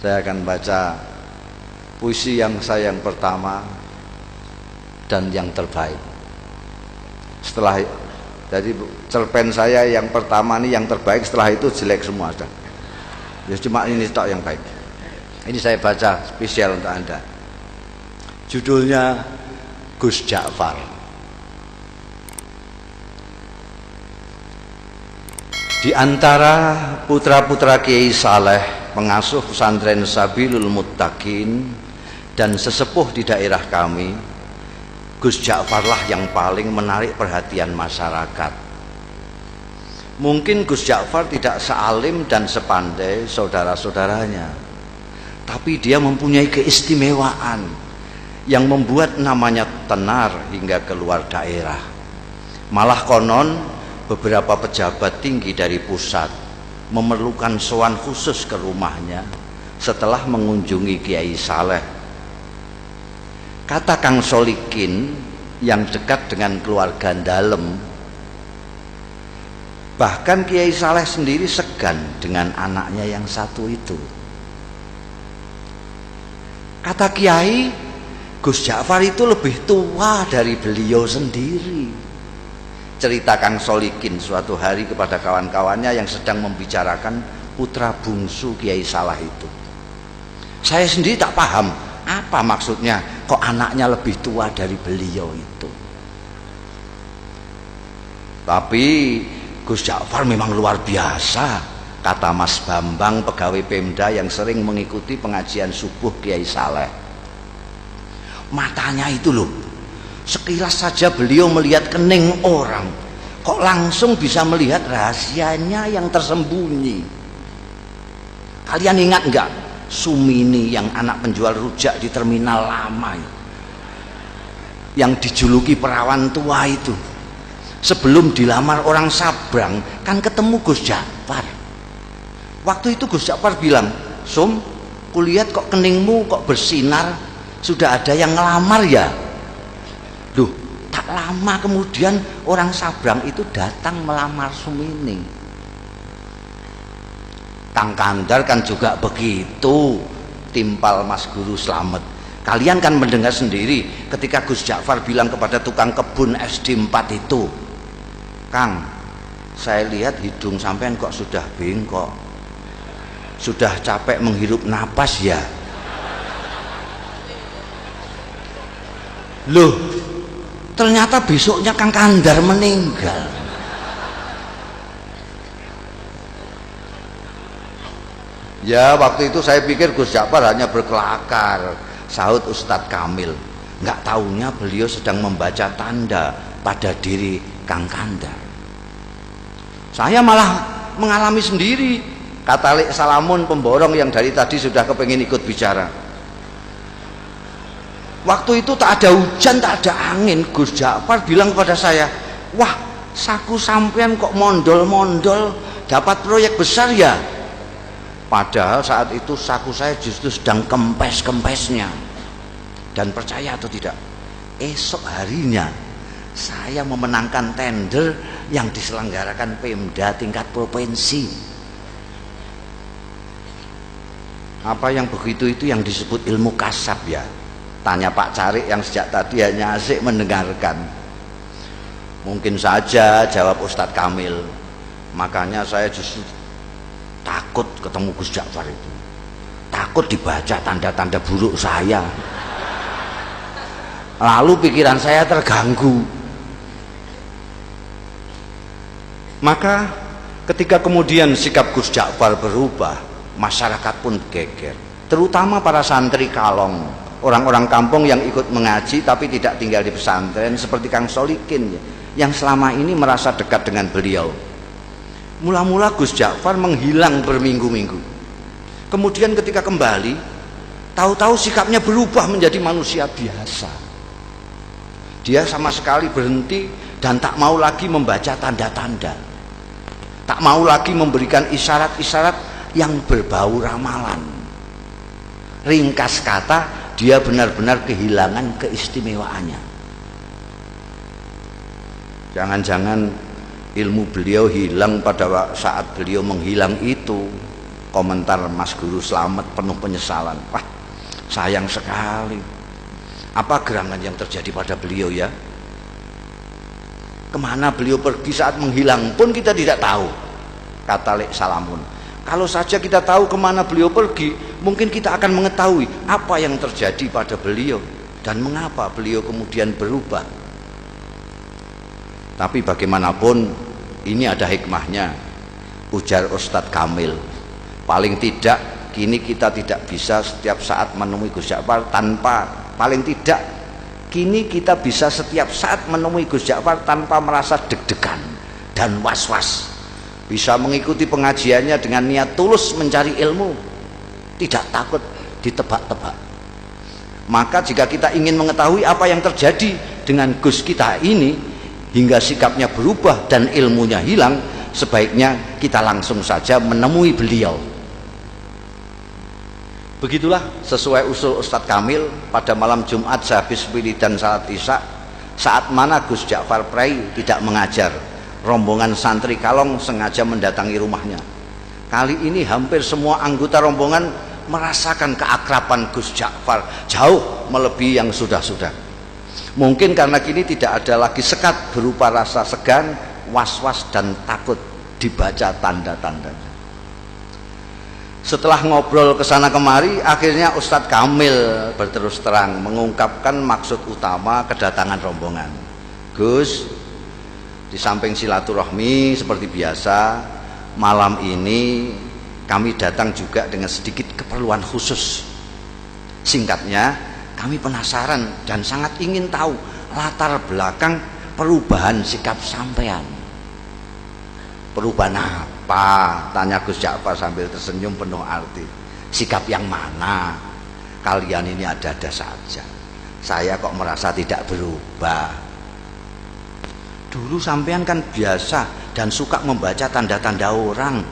Saya akan baca puisi yang pertama dan yang terbaik. Setelah jadi cerpen saya yang pertama ini yang terbaik, setelah itu jelek semua sudah. Ya cuma ini tok yang baik. Ini saya baca spesial untuk Anda. Judulnya Gus Ja'far. Di antara putra-putra Kiai Saleh, pengasuh pesantren Sabilul Muttaqin dan sesepuh di daerah kami, Gus Ja'farlah yang paling menarik perhatian masyarakat. Mungkin Gus Ja'far tidak sealim dan sepandai saudara-saudaranya, tapi dia mempunyai keistimewaan yang membuat namanya tenar hingga keluar daerah. Malah konon beberapa pejabat tinggi dari pusat memerlukan sowan khusus ke rumahnya setelah mengunjungi Kiai Saleh. Kata Kang Solikin yang dekat dengan keluarga dalem, bahkan Kiai Saleh sendiri segan dengan anaknya yang satu itu. Kata Kiai, Gus Ja'far itu lebih tua dari beliau sendiri. Cerita Kang Solikin suatu hari kepada kawan-kawannya yang sedang membicarakan putra bungsu Kiai Saleh itu. Saya sendiri tak paham apa maksudnya kok anaknya lebih tua dari beliau itu. Tapi Gus Ja'far memang luar biasa, kata Mas Bambang, pegawai Pemda yang sering mengikuti pengajian subuh Kiai Saleh. Matanya itu loh, sekilas saja beliau melihat kening orang, kok langsung bisa melihat rahasianya yang tersembunyi. Kalian ingat enggak Sumini yang anak penjual rujak di terminal lama yang dijuluki perawan tua itu? Sebelum dilamar orang Sabrang kan ketemu Gus Ja'far. Waktu itu Gus Ja'far bilang, "Sum, kulihat kok keningmu kok bersinar, sudah ada yang ngelamar ya?" Duh, tak lama kemudian orang Sabrang itu datang melamar Sumini. Kang Kandar kan juga begitu, timpal Mas Guru Slamet. Kalian kan mendengar sendiri ketika Gus Ja'far bilang kepada tukang kebun SD 4 itu, "Kang, saya lihat hidung sampean kok sudah bengkok, sudah capek menghirup napas ya?" Loh, ternyata besoknya Kang Kandar meninggal. Ya, waktu itu saya pikir Gus Ja'far hanya berkelakar, sahut Ustadz Kamil. Nggak taunya beliau sedang membaca tanda pada diri Kang Kandar. Saya malah mengalami sendiri, kata Lek Salamun pemborong yang dari tadi sudah kepengin ikut bicara. Waktu itu tak ada hujan, tak ada angin. Gus Ja'far bilang kepada saya, "Wah, saku sampean kok mondol-mondol, dapat proyek besar ya?" Padahal saat itu saku saya justru sedang kempes-kempesnya. Dan percaya atau tidak, esok harinya saya memenangkan tender yang diselenggarakan Pemda tingkat provinsi. Apa yang begitu itu yang disebut ilmu kasab ya? Tanya Pak Carik yang sejak tadi hanya asik mendengarkan. Mungkin saja, jawab Ustadz Kamil. Makanya saya justru takut ketemu Gus Ja'far itu, takut dibaca tanda-tanda buruk saya, lalu pikiran saya terganggu. Maka ketika kemudian sikap Gus Ja'far berubah, masyarakat pun geger, terutama para santri kalong, orang-orang kampung yang ikut mengaji tapi tidak tinggal di pesantren seperti Kang Solikin yang selama ini merasa dekat dengan beliau. Mula-mula Gus Ja'far menghilang berminggu-minggu. Kemudian ketika kembali, tahu-tahu sikapnya berubah menjadi manusia biasa. Dia sama sekali berhenti dan tak mau lagi membaca tanda-tanda, tak mau lagi memberikan isyarat-isyarat yang berbau ramalan. Ringkas kata, dia benar-benar kehilangan keistimewaannya. Jangan-jangan ilmu beliau hilang pada saat beliau menghilang itu. Komentar Mas Guru Slamet penuh penyesalan. Wah, sayang sekali. Apa gerangan yang terjadi pada beliau ya? Kemana beliau pergi saat menghilang pun kita tidak tahu, kata Lek Salamun. Kalau saja kita tahu kemana beliau pergi, mungkin kita akan mengetahui apa yang terjadi pada beliau dan mengapa beliau kemudian berubah. Tapi bagaimanapun ini ada hikmahnya, ujar Ustadz Kamil. Paling tidak kini kita tidak bisa setiap saat menemui Gus Ja'far paling tidak kini kita bisa setiap saat menemui Gus Ja'far tanpa merasa deg-degan dan was-was. Bisa mengikuti pengajiannya dengan niat tulus mencari ilmu, tidak takut ditebak-tebak. Maka jika kita ingin mengetahui apa yang terjadi dengan Gus kita ini hingga sikapnya berubah dan ilmunya hilang, sebaiknya kita langsung saja menemui beliau. Begitulah sesuai usul Ustadz Kamil pada malam Jumat sehabis wiridan salat Isya, saat mana Gus Ja'far Prai tidak mengajar, rombongan santri Kalong sengaja mendatangi rumahnya. Kali ini hampir semua anggota rombongan merasakan keakraban Gus Ja'far jauh melebihi yang sudah-sudah. Mungkin karena kini tidak ada lagi sekat berupa rasa segan, was-was dan takut dibaca tanda-tandanya. Setelah ngobrol kesana kemari, akhirnya Ustadz Kamil berterus terang mengungkapkan maksud utama kedatangan rombongan. Gus, di samping silaturahmi seperti biasa, malam ini kami datang juga dengan sedikit keperluan khusus. Singkatnya, kami penasaran dan sangat ingin tahu latar belakang perubahan sikap sampean. Perubahan apa? Tanya Gus Ja'far sambil tersenyum penuh arti. Sikap yang mana? Kalian ini ada-ada saja. Saya kok merasa tidak berubah. Dulu sampean kan biasa dan suka membaca tanda-tanda orang,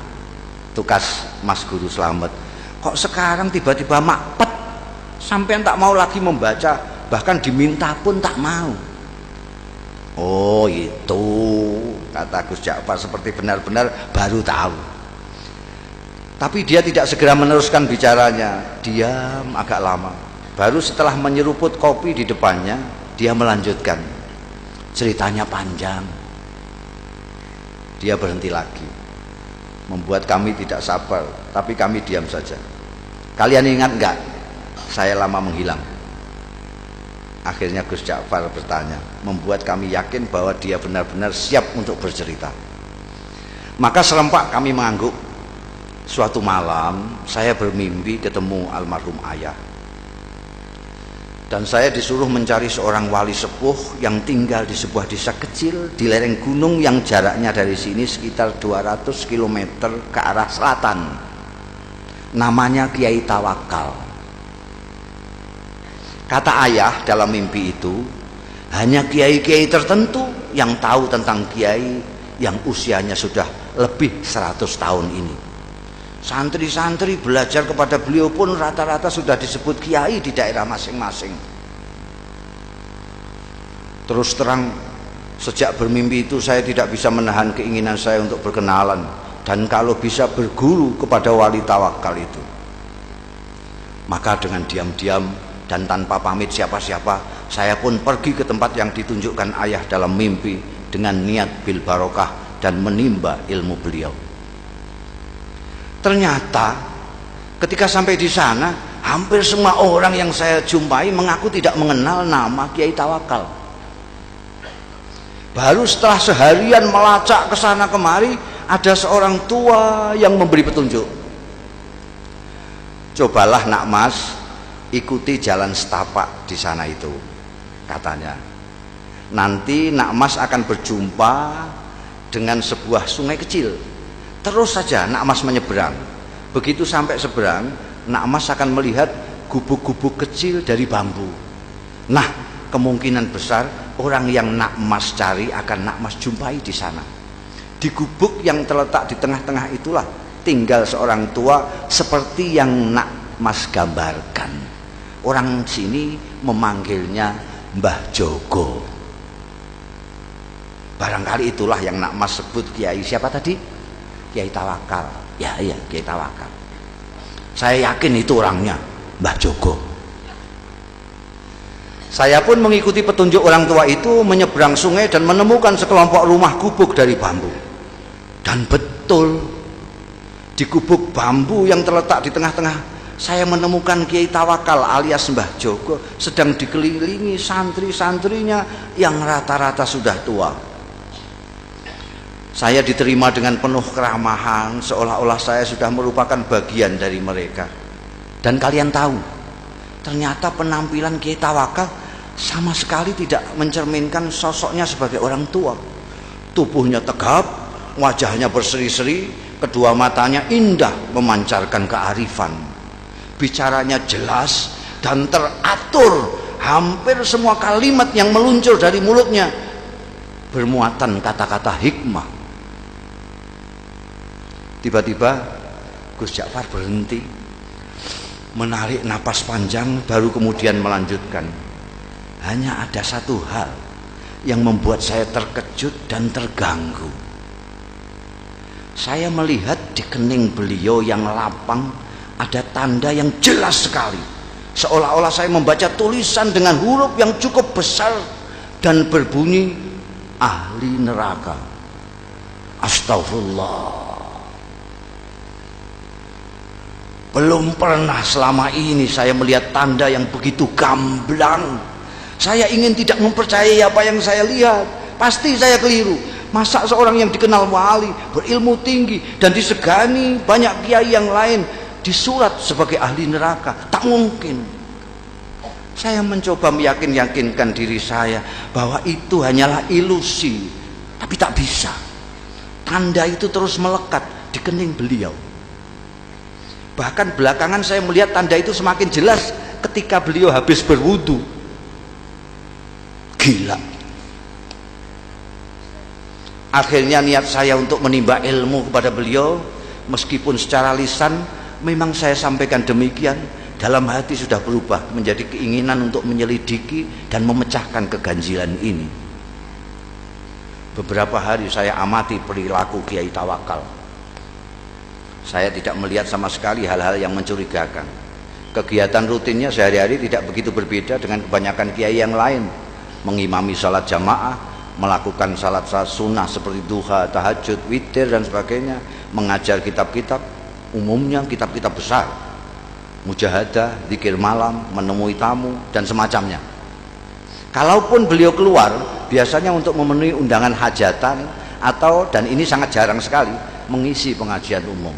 tukas Mas Guru Slamet. Kok sekarang tiba-tiba makpet, sampean tak mau lagi membaca, bahkan diminta pun tak mau. Oh itu, kata Gus Ja'far seperti benar-benar baru tahu. Tapi dia tidak segera meneruskan bicaranya, diam agak lama. Baru setelah menyeruput kopi di depannya, dia melanjutkan. Ceritanya panjang. Dia berhenti lagi, membuat kami tidak sabar, tapi kami diam saja. Kalian ingat enggak saya lama menghilang? Akhirnya Gus Ja'far bertanya, membuat kami yakin bahwa dia benar-benar siap untuk bercerita. Maka serempak kami mengangguk. Suatu malam saya bermimpi ketemu almarhum ayah, dan saya disuruh mencari seorang wali sepuh yang tinggal di sebuah desa kecil di lereng gunung yang jaraknya dari sini sekitar 200 km ke arah selatan. Namanya Kiai Tawakal. Kata ayah dalam mimpi itu, hanya kiai-kiai tertentu yang tahu tentang kiai yang usianya sudah lebih 100 tahun ini. Santri-santri belajar kepada beliau pun rata-rata sudah disebut kiai di daerah masing-masing. Terus terang, sejak bermimpi itu saya tidak bisa menahan keinginan saya untuk berkenalan dan kalau bisa berguru kepada wali tawakal itu. Maka dengan diam-diam dan tanpa pamit siapa-siapa, saya pun pergi ke tempat yang ditunjukkan ayah dalam mimpi dengan niat bil barokah dan menimba ilmu beliau. Ternyata ketika sampai di sana, hampir semua orang yang saya jumpai mengaku tidak mengenal nama Kiai Tawakal. Baru setelah seharian melacak ke sana kemari, ada seorang tua yang memberi petunjuk. Cobalah nak mas, ikuti jalan setapak di sana itu, katanya. Nanti nak mas akan berjumpa dengan sebuah sungai kecil. Terus saja nak mas menyeberang. Begitu sampai seberang, nak mas akan melihat gubuk-gubuk kecil dari bambu. Nah, kemungkinan besar orang yang nak mas cari akan nak mas jumpai di sana. Di gubuk yang terletak di tengah-tengah itulah tinggal seorang tua seperti yang nak mas gambarkan. Orang sini memanggilnya Mbah Jogo. Barangkali itulah yang nak mas sebut Kiai siapa tadi? Kiai Tawakal. Ya, Kiai Tawakal. Saya yakin itu orangnya, Mbah Jogo. Saya pun mengikuti petunjuk orang tua itu menyeberang sungai dan menemukan sekelompok rumah gubuk dari bambu. Dan betul, di gubuk bambu yang terletak di tengah-tengah, saya menemukan Kiai Tawakal alias Mbah Jogo sedang dikelilingi santri-santrinya yang rata-rata sudah tua. Saya diterima dengan penuh keramahan, seolah-olah saya sudah merupakan bagian dari mereka. Dan kalian tahu, ternyata penampilan Kiai Tawakal sama sekali tidak mencerminkan sosoknya sebagai orang tua. Tubuhnya tegap, wajahnya berseri-seri, kedua matanya indah memancarkan kearifan. Bicaranya jelas dan teratur, hampir semua kalimat yang meluncur dari mulutnya bermuatan kata-kata hikmah. Tiba-tiba Gus Ja'far berhenti, menarik napas panjang, baru kemudian melanjutkan. Hanya ada satu hal yang membuat saya terkejut dan terganggu. Saya melihat di kening beliau yang lapang ada tanda yang jelas sekali, seolah-olah saya membaca tulisan dengan huruf yang cukup besar dan berbunyi ahli neraka. Astagfirullah. Belum pernah selama ini saya melihat tanda yang begitu gamblang. Saya ingin tidak mempercayai apa yang saya lihat. Pasti saya keliru. Masa seorang yang dikenal wali, berilmu tinggi dan disegani banyak kiai yang lain disurat sebagai ahli neraka? Tak mungkin. Saya mencoba meyakinkan diri saya bahwa itu hanyalah ilusi, tapi tak bisa. Tanda itu terus melekat di kening beliau. Bahkan belakangan saya melihat tanda itu semakin jelas ketika beliau habis berwudu. Gila. Akhirnya niat saya untuk menimba ilmu kepada beliau, meskipun secara lisan memang saya sampaikan demikian, dalam hati sudah berubah menjadi keinginan untuk menyelidiki dan memecahkan keganjilan ini. Beberapa hari saya amati perilaku Kiai Tawakal. Saya tidak melihat sama sekali hal-hal yang mencurigakan. Kegiatan rutinnya sehari-hari tidak begitu berbeda dengan kebanyakan kiai yang lain. Mengimami salat jamaah, melakukan salat sunnah seperti duha, tahajud, witir dan sebagainya, mengajar kitab-kitab, umumnya kitab-kitab besar, mujahadah, zikir malam, menemui tamu dan semacamnya. Kalaupun beliau keluar, biasanya untuk memenuhi undangan hajatan atau, dan ini sangat jarang sekali, mengisi pengajian umum.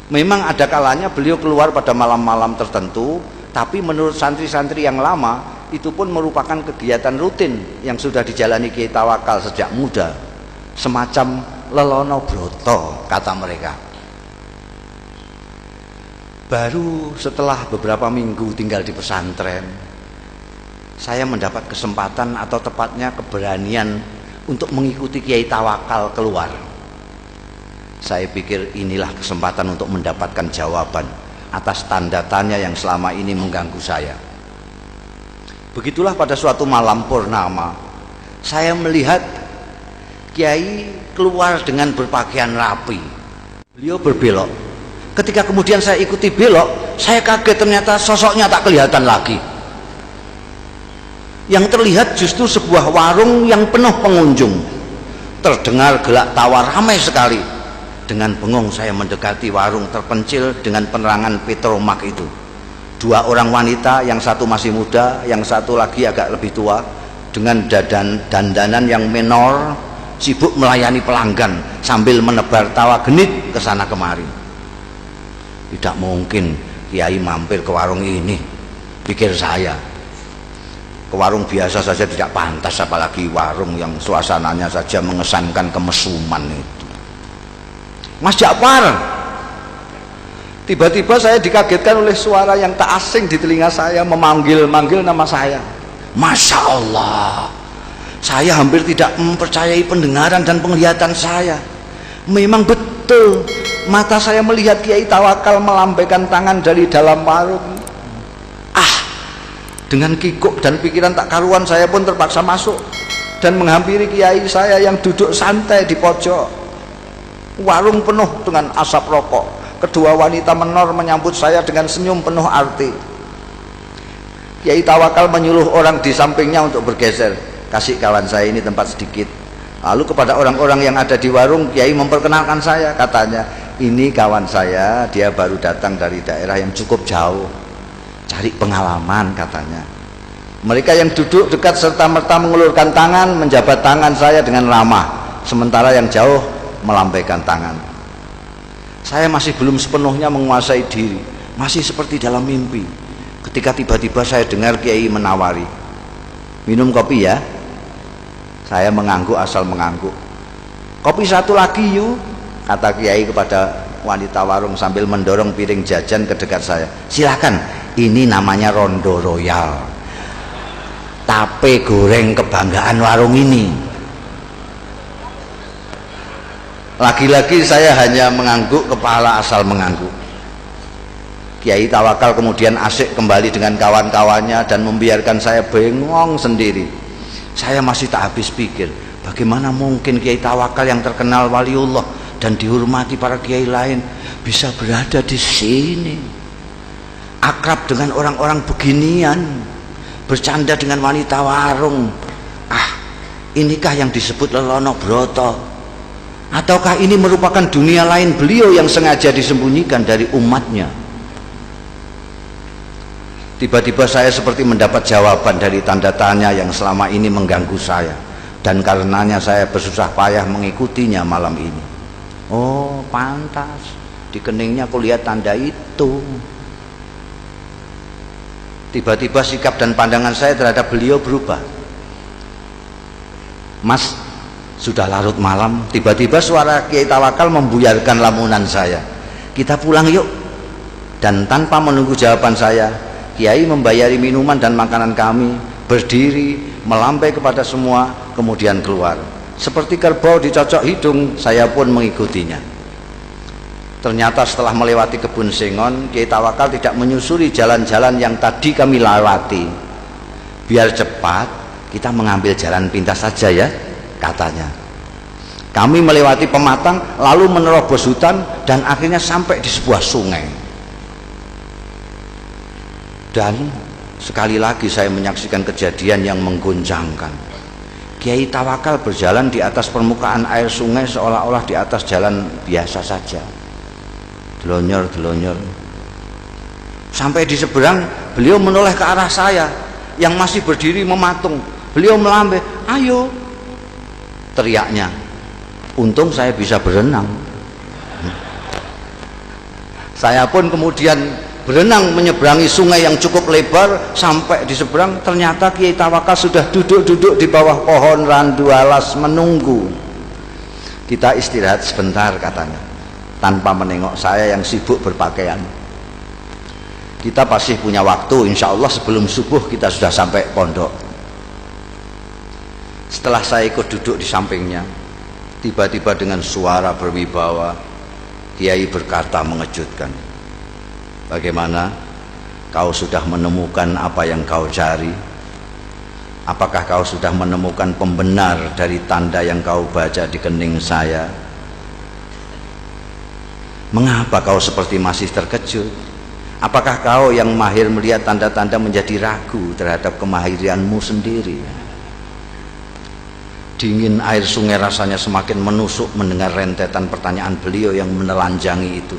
Memang ada kalanya beliau keluar pada malam-malam tertentu, tapi menurut santri-santri yang lama itu pun merupakan kegiatan rutin yang sudah dijalani Kiai Tawakal sejak muda, semacam lelono broto kata mereka. Baru setelah beberapa minggu tinggal di pesantren, saya mendapat kesempatan atau tepatnya keberanian untuk mengikuti Kiai Tawakal keluar. Saya pikir inilah kesempatan untuk mendapatkan jawaban atas tanda tanya yang selama ini mengganggu saya. Begitulah pada suatu malam purnama, saya melihat Kiai keluar dengan berpakaian rapi. Beliau berbelok. Ketika kemudian saya ikuti belok, saya kaget, ternyata sosoknya tak kelihatan lagi. Yang terlihat justru sebuah warung yang penuh pengunjung. Terdengar gelak tawa ramai sekali. Dengan bengong saya mendekati warung terpencil dengan penerangan petromak itu. Dua orang wanita, yang satu masih muda, yang satu lagi agak lebih tua, dengan dandanan yang menor, sibuk melayani pelanggan sambil menebar tawa genit ke sana kemari. Tidak mungkin Kiai mampir ke warung ini, pikir saya. Ke warung biasa saja tidak pantas, apalagi warung yang suasananya saja mengesankan kemesuman itu. Mas Ja'far. Tiba-tiba saya dikagetkan oleh suara yang tak asing di telinga saya, memanggil-manggil nama saya. Masya Allah, saya hampir tidak mempercayai pendengaran dan penglihatan saya. Memang betul, mata saya melihat Kiai Tawakal melambaikan tangan dari dalam warung. Dengan kikuk dan pikiran tak karuan, saya pun terpaksa masuk dan menghampiri Kiai saya yang duduk santai di pojok. Warung penuh dengan asap rokok, Kedua wanita menor menyambut saya dengan senyum penuh arti. Kiai Tawakal menyuruh orang di sampingnya untuk bergeser. Kasih kawan saya ini tempat sedikit. Lalu kepada orang-orang yang ada di warung, Kiai memperkenalkan saya. Katanya, ini kawan saya, dia baru datang dari daerah yang cukup jauh, cari pengalaman katanya. Mereka yang duduk dekat serta-merta mengulurkan tangan, menjabat tangan saya dengan ramah, sementara yang jauh melambaikan tangan. Saya masih belum sepenuhnya menguasai diri, masih seperti dalam mimpi. Ketika tiba-tiba saya dengar Kiai menawari, minum kopi ya. Saya mengangguk asal mengangguk. Kopi satu lagi yuk, kata Kiai kepada wanita warung sambil mendorong piring jajan ke dekat saya. Silakan, ini namanya Rondo Royal, tape goreng kebanggaan warung ini. Lagi-lagi saya hanya mengangguk kepala asal mengangguk. Kiai Tawakal kemudian asik kembali dengan kawan-kawannya dan membiarkan saya bengong sendiri. Saya masih tak habis pikir, bagaimana mungkin Kiai Tawakal yang terkenal waliullah dan dihormati para kiai lain bisa berada di sini, akrab dengan orang-orang beginian, bercanda dengan wanita warung. Inikah yang disebut Lelono Broto? Ataukah ini merupakan dunia lain beliau yang sengaja disembunyikan dari umatnya? Tiba-tiba saya seperti mendapat jawaban dari tanda tanya yang selama ini mengganggu saya, dan karenanya saya bersusah payah mengikutinya malam ini. Oh, pantas di keningnya aku lihat tanda itu. Tiba-tiba sikap dan pandangan saya terhadap beliau berubah. Mas, sudah larut malam. Tiba-tiba suara Kiai Tawakal membuyarkan lamunan saya. Kita pulang yuk. Dan tanpa menunggu jawaban saya, Kiai membayari minuman dan makanan kami, berdiri, melambai kepada semua, kemudian keluar. Seperti kerbau dicocok hidung, saya pun mengikutinya. Ternyata setelah melewati kebun sengon, Kiai Tawakal tidak menyusuri jalan-jalan yang tadi kami lewati. Biar cepat, kita mengambil jalan pintas saja ya, katanya. Kami melewati pematang, lalu menerobos hutan, dan akhirnya sampai di sebuah sungai. Dan sekali lagi saya menyaksikan kejadian yang mengguncangkan. Kiai Tawakal berjalan di atas permukaan air sungai seolah-olah di atas jalan biasa saja. Delonyor-delonyor. Sampai di seberang, beliau menoleh ke arah saya yang masih berdiri mematung. Beliau melambai, ayo, teriaknya. Untung saya bisa berenang. Saya pun kemudian berenang menyeberangi sungai yang cukup lebar. Sampai di seberang, ternyata Kiai Tawakal sudah duduk-duduk di bawah pohon randu alas menunggu. Kita istirahat sebentar, katanya, tanpa menengok saya yang sibuk berpakaian. Kita pasti punya waktu, insya Allah sebelum subuh kita sudah sampai pondok. Setelah saya ikut duduk di sampingnya, tiba-tiba dengan suara berwibawa, Kiai berkata mengejutkan, bagaimana? Kau sudah menemukan apa yang kau cari? Apakah kau sudah menemukan pembenar dari tanda yang kau baca di kening saya? Mengapa kau seperti masih terkejut? Apakah kau yang mahir melihat tanda-tanda menjadi ragu terhadap kemahiranmu sendiri? Dingin air sungai rasanya semakin menusuk mendengar rentetan pertanyaan beliau yang menelanjangi itu.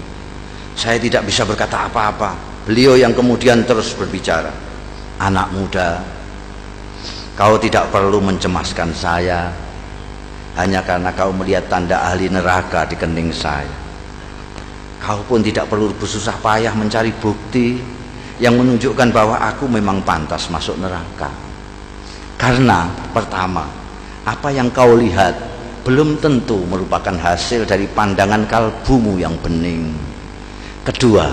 Saya tidak bisa berkata apa-apa. Beliau yang kemudian terus berbicara, anak muda, kau tidak perlu mencemaskan saya hanya karena kau melihat tanda ahli neraka di kening saya. Kau pun tidak perlu bersusah payah mencari bukti yang menunjukkan bahwa aku memang pantas masuk neraka. Karena pertama, apa yang kau lihat belum tentu merupakan hasil dari pandangan kalbumu yang bening. Kedua,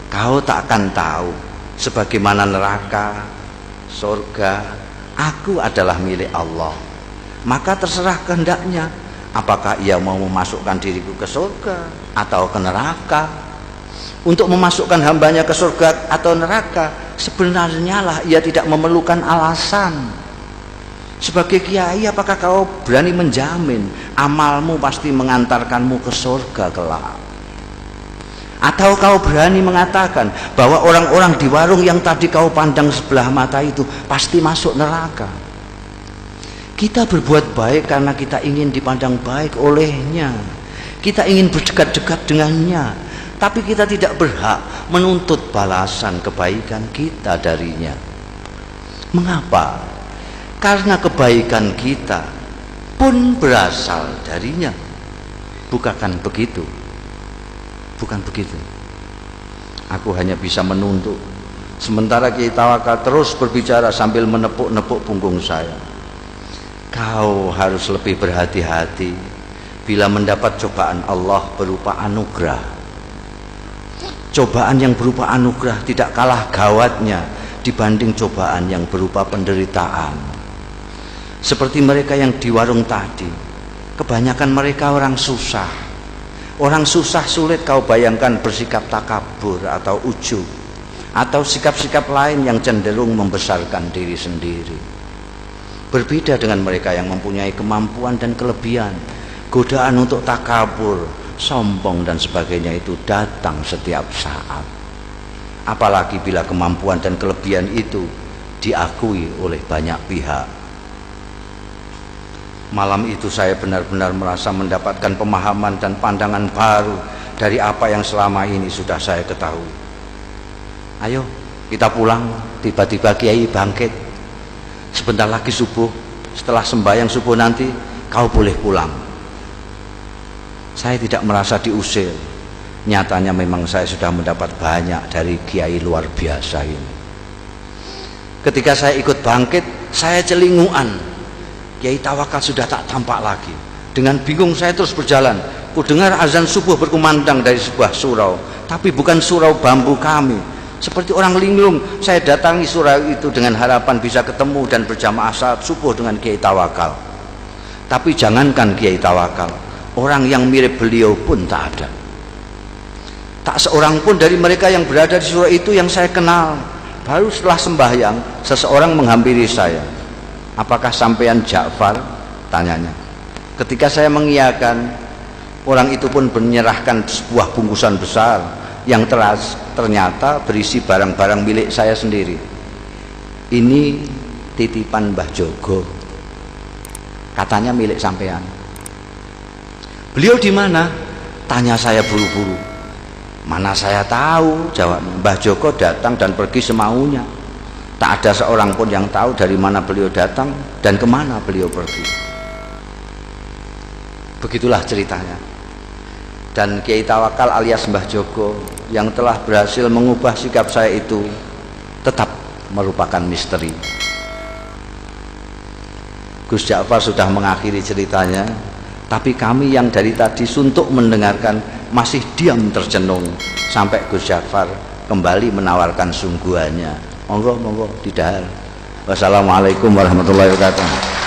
kau tak akan tahu sebagaimana neraka, surga, aku adalah milik Allah. Maka terserah kehendaknya, apakah ia mau memasukkan diriku ke surga atau ke neraka. Untuk memasukkan hambanya ke surga atau neraka, sebenarnya lah ia tidak memerlukan alasan. Sebagai kiai, apakah kau berani menjamin amalmu pasti mengantarkanmu ke surga kelak? Atau kau berani mengatakan bahwa orang-orang di warung yang tadi kau pandang sebelah mata itu pasti masuk neraka? Kita berbuat baik karena kita ingin dipandang baik olehnya. Kita ingin berdekat-dekat dengannya. Tapi kita tidak berhak menuntut balasan kebaikan kita darinya. Mengapa? Karena kebaikan kita pun berasal darinya. Bukan begitu? Bukan begitu. Aku hanya bisa menuntut. Sementara Kiai Tawakal terus berbicara sambil menepuk-nepuk punggung saya. Kau harus lebih berhati-hati bila mendapat cobaan Allah berupa anugerah. Cobaan yang berupa anugerah tidak kalah gawatnya dibanding cobaan yang berupa penderitaan. Seperti mereka yang di warung tadi, kebanyakan mereka orang susah. Orang susah sulit kau bayangkan bersikap takabur atau ujub, atau sikap-sikap lain yang cenderung membesarkan diri sendiri. Berbeda dengan mereka yang mempunyai kemampuan dan kelebihan. Godaan untuk takabur, sombong dan sebagainya itu datang setiap saat. Apalagi bila kemampuan dan kelebihan itu diakui oleh banyak pihak. Malam itu saya benar-benar merasa mendapatkan pemahaman dan pandangan baru dari apa yang selama ini sudah saya ketahui. Ayo kita pulang. Tiba-tiba Kiai bangkit. Sebentar lagi subuh. Setelah sembahyang subuh nanti kau boleh pulang. Saya tidak merasa diusir. Nyatanya memang saya sudah mendapat banyak dari Kiai luar biasa ini. Ketika saya ikut bangkit, saya celinguan. Kiai Tawakal sudah tak tampak lagi. Dengan bingung saya terus berjalan. Ku dengar azan subuh berkumandang dari sebuah surau, tapi bukan surau bambu kami. Seperti orang linglung, saya datangi surau itu dengan harapan bisa ketemu dan berjamaah salat subuh dengan Kiai Tawakal. Tapi jangankan Kiai Tawakal, orang yang mirip beliau pun tak ada. Tak seorang pun dari mereka yang berada di surau itu yang saya kenal. Baru setelah sembahyang, seseorang menghampiri saya. Apakah sampean Ja'far? Tanyanya. Ketika saya mengiyakan, orang itu pun menyerahkan sebuah bungkusan besar yang ternyata berisi barang-barang milik saya sendiri. Ini titipan Mbah Jogo. Katanya milik sampean. Beliau di mana? Tanya saya buru-buru. Mana saya tahu, jawab. Mbah Joko datang dan pergi semaunya. Tak ada seorang pun yang tahu dari mana beliau datang dan kemana beliau pergi. Begitulah ceritanya. Dan Kiai Tawakal alias Mbah Joko yang telah berhasil mengubah sikap saya itu tetap merupakan misteri. Gus Ja'far sudah mengakhiri ceritanya, tapi kami yang dari tadi suntuk mendengarkan masih diam tercenung sampai Gus Ja'far kembali menawarkan sungguhannya. Monggo, monggo, didahar. Wassalamualaikum warahmatullahi wabarakatuh.